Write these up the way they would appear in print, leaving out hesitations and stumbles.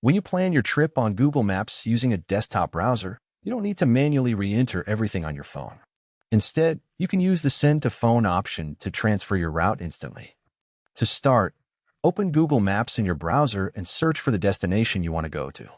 When you plan your trip on Google Maps using a desktop browser, you don't need to manually re-enter everything on your phone. Instead, you can use the Send to Phone option to transfer your route instantly. To start, open Google Maps in your browser and search for the destination you want to go to.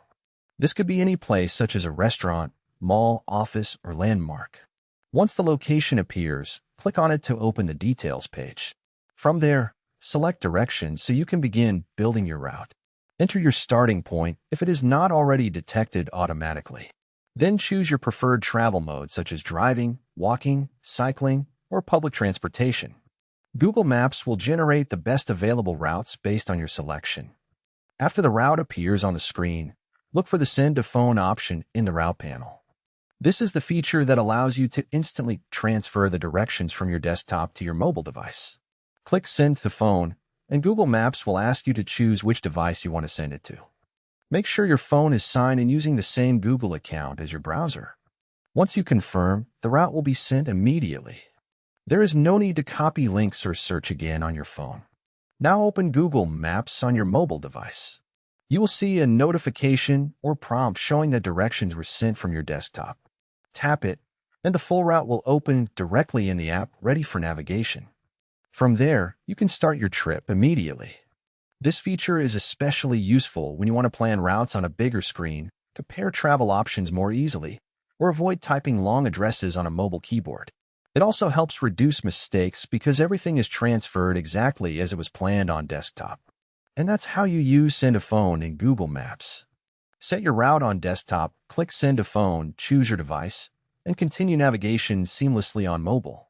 This could be any place such as a restaurant, mall, office, or landmark. Once the location appears, click on it to open the details page. From there, select directions so you can begin building your route. Enter your starting point if it is not already detected automatically. Then choose your preferred travel mode such as driving, walking, cycling, or public transportation. Google Maps will generate the best available routes based on your selection. After the route appears on the screen, look for the Send to Phone option in the Route panel. This is the feature that allows you to instantly transfer the directions from your desktop to your mobile device. Click Send to Phone, and Google Maps will ask you to choose which device you want to send it to. Make sure your phone is signed in using the same Google account as your browser. Once you confirm, the route will be sent immediately. There is no need to copy links or search again on your phone. Now open Google Maps on your mobile device. You will see a notification or prompt showing that directions were sent from your desktop. Tap it, and the full route will open directly in the app ready for navigation. From there, you can start your trip immediately. This feature is especially useful when you want to plan routes on a bigger screen, compare travel options more easily, or avoid typing long addresses on a mobile keyboard. It also helps reduce mistakes because everything is transferred exactly as it was planned on desktop. And that's how you use Send to Phone in Google Maps. Set your route on desktop, click Send to Phone, choose your device, and continue navigation seamlessly on mobile.